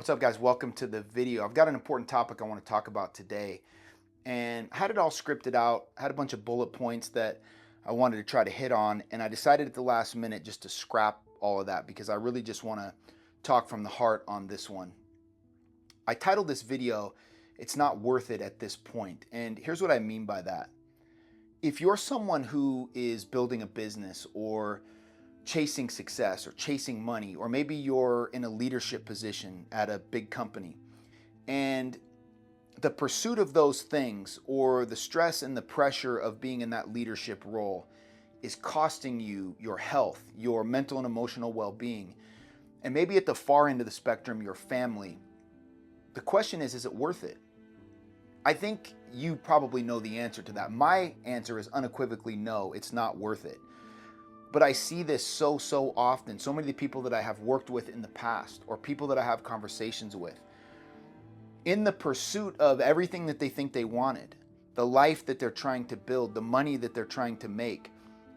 What's up, guys? Welcome to the video. I've got an important topic I want to talk about today, and I had it all scripted out. I had a bunch of bullet points that I wanted to try to hit on, and I decided at the last minute just to scrap all of that because I really just want to talk from the heart on this one. I titled this video, "It's Not Worth It at This Point," and here's what I mean by that. If you're someone who is building a business or chasing success or chasing money, or maybe you're in a leadership position at a big company, and the pursuit of those things or the stress and the pressure of being in that leadership role is costing you your health, your mental and emotional well-being, and maybe at the far end of the spectrum, your family, the question is it worth it? I think you probably know the answer to that. My answer is unequivocally no, it's not worth it. But I see this so often. So many of the people that I have worked with in the past, or people that I have conversations with, in the pursuit of everything that they think they wanted, the life that they're trying to build, the money that they're trying to make,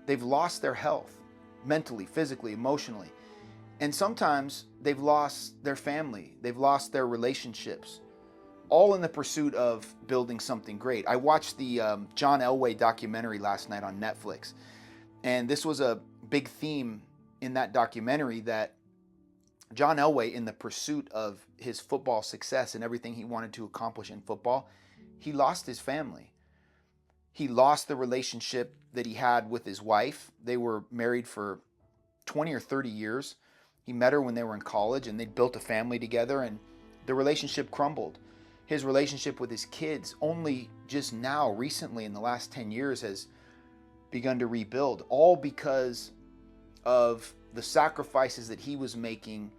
they've lost their health, mentally, physically, emotionally. And sometimes they've lost their family, they've lost their relationships, all in the pursuit of building something great. I watched the John Elway documentary last night on Netflix. And this was a big theme in that documentary, that John Elway, in the pursuit of his football success and everything he wanted to accomplish in football, he lost his family. He lost the relationship that he had with his wife. They were married for 20 or 30 years. He met her when they were in college, and they built a family together, and the relationship crumbled. His relationship with his kids only just now, recently, in the last 10 years, has begun to rebuild, all because of the sacrifices that he was making,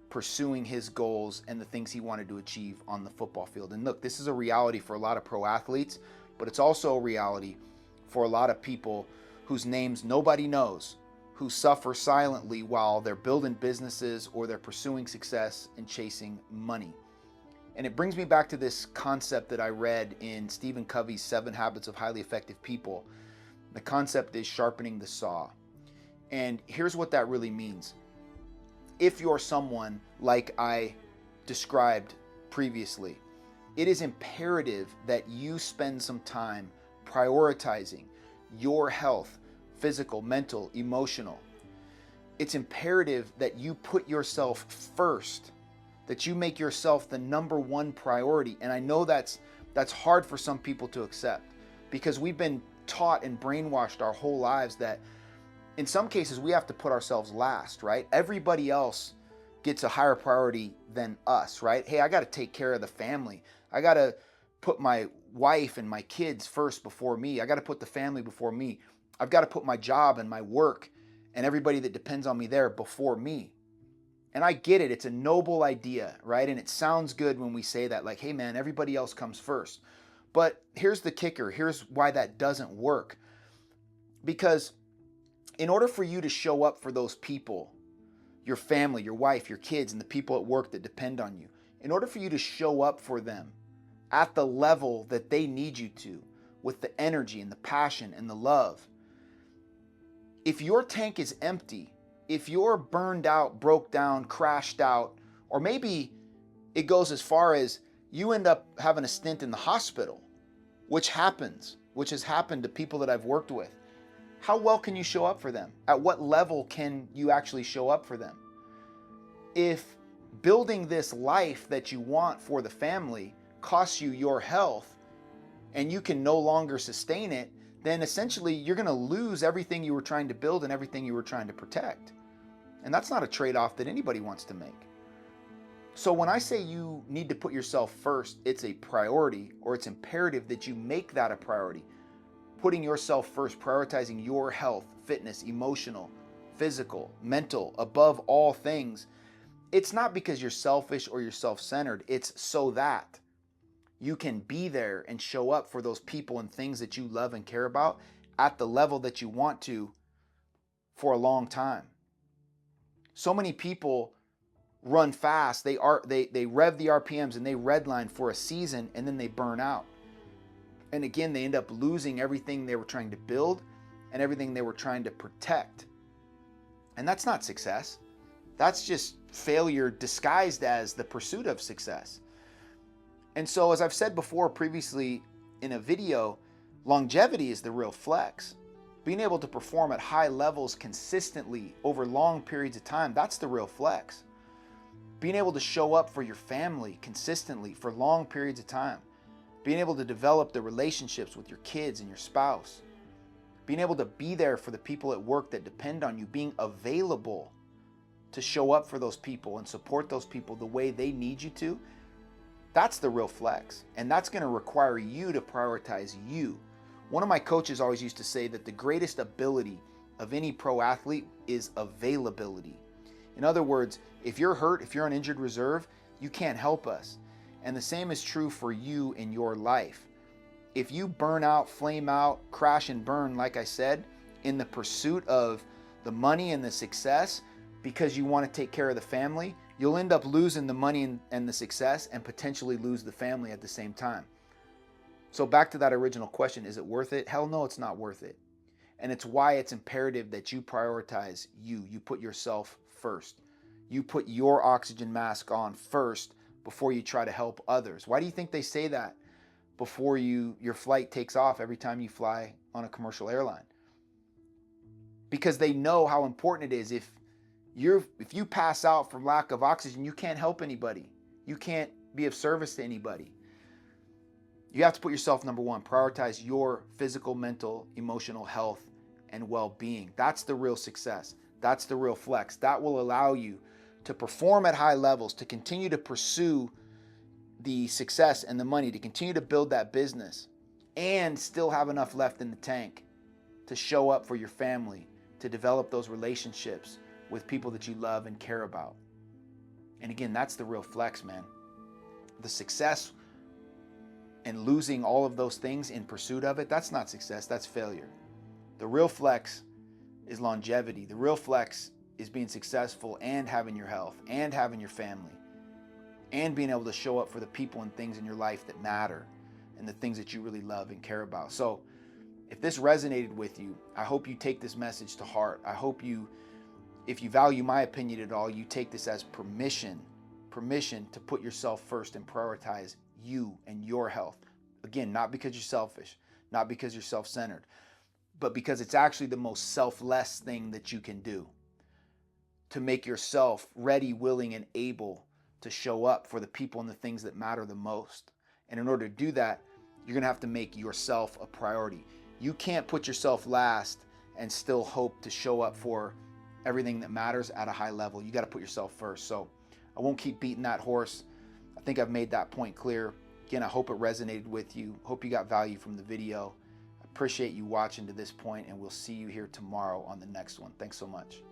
pursuing his goals and the things he wanted to achieve on the football field. And look, this is a reality for a lot of pro athletes, but it's also a reality for a lot of people whose names nobody knows, who suffer silently while they're building businesses or they're pursuing success and chasing money. And it brings me back to this concept that I read in Stephen Covey's 7 Habits of Highly Effective People. The concept is sharpening the saw. And here's what that really means. If you're someone like I described previously, it is imperative that you spend some time prioritizing your health, physical, mental, emotional. It's imperative that you put yourself first, that you make yourself the number one priority. And I know that's hard for some people to accept, because we've been taught and brainwashed our whole lives that in some cases we have to put ourselves last, right? Everybody else gets a higher priority than us, right? Hey, I got to take care of the family. I got to put my wife and my kids first before me. I got to put the family before me. I've got to put my job and my work and everybody that depends on me there before me. And I get it. It's a noble idea, right? And it sounds good when we say that, like, hey man, everybody else comes first. But here's the kicker. Here's why that doesn't work. Because in order for you to show up for those people, your family, your wife, your kids, and the people at work that depend on you, in order for you to show up for them at the level that they need you to, with the energy and the passion and the love, if your tank is empty, if you're burned out, broke down, crashed out, or maybe it goes as far as you end up having a stint in the hospital, which has happened to people that I've worked with, how well can you show up for them? At what level can you actually show up for them? If building this life that you want for the family costs you your health and you can no longer sustain it, then essentially you're going to lose everything you were trying to build and everything you were trying to protect. And that's not a trade-off that anybody wants to make. So when I say you need to put yourself first, it's a priority, or it's imperative that you make that a priority. Putting yourself first, prioritizing your health, fitness, emotional, physical, mental, above all things. It's not because you're selfish or you're self-centered. It's so that you can be there and show up for those people and things that you love and care about at the level that you want to for a long time. So many people run fast, they rev the RPMs and they redline for a season, and then they burn out. And again, they end up losing everything they were trying to build and everything they were trying to protect. And that's not success. That's just failure disguised as the pursuit of success. And so, as I've said before previously in a video, longevity is the real flex. Being able to perform at high levels consistently over long periods of time, that's the real flex. Being able to show up for your family consistently for long periods of time. Being able to develop the relationships with your kids and your spouse. Being able to be there for the people at work that depend on you. Being available to show up for those people and support those people the way they need you to. That's the real flex. And that's going to require you to prioritize you. One of my coaches always used to say that the greatest ability of any pro athlete is availability. In other words, if you're hurt, if you're on injured reserve, you can't help us. And the same is true for you in your life. If you burn out, flame out, crash and burn, like I said, in the pursuit of the money and the success because you want to take care of the family, you'll end up losing the money and the success and potentially lose the family at the same time. So back to that original question, is it worth it? Hell no, it's not worth it. And it's why it's imperative that you prioritize you. You put yourself first. You put your oxygen mask on first before you try to help others. Why do you think they say that before your flight takes off every time you fly on a commercial airline? Because they know how important it is. If you pass out from lack of oxygen, you can't help anybody. You can't be of service to anybody. You have to put yourself number one. Prioritize your physical, mental, emotional health and well-being. That's the real success. That's the real flex. That will allow you to perform at high levels, to continue to pursue the success and the money, to continue to build that business, and still have enough left in the tank to show up for your family, to develop those relationships with people that you love and care about. And again, that's the real flex, man. The success and losing all of those things in pursuit of it, that's not success, that's failure. The real flex is longevity. The real flex is being successful and having your health and having your family and being able to show up for the people and things in your life that matter and the things that you really love and care about. So if this resonated with you, I hope you take this message to heart. I hope you, if you value my opinion at all, you take this as permission to put yourself first and prioritize you and your health. Again, not because you're selfish, not because you're self-centered, but because it's actually the most selfless thing that you can do to make yourself ready, willing, and able to show up for the people and the things that matter the most. And in order to do that, you're going to have to make yourself a priority. You can't put yourself last and still hope to show up for everything that matters at a high level. You got to put yourself first. So I won't keep beating that horse. I think I've made that point clear. Again, I hope it resonated with you. Hope you got value from the video. I appreciate you watching to this point, and we'll see you here tomorrow on the next one. Thanks so much.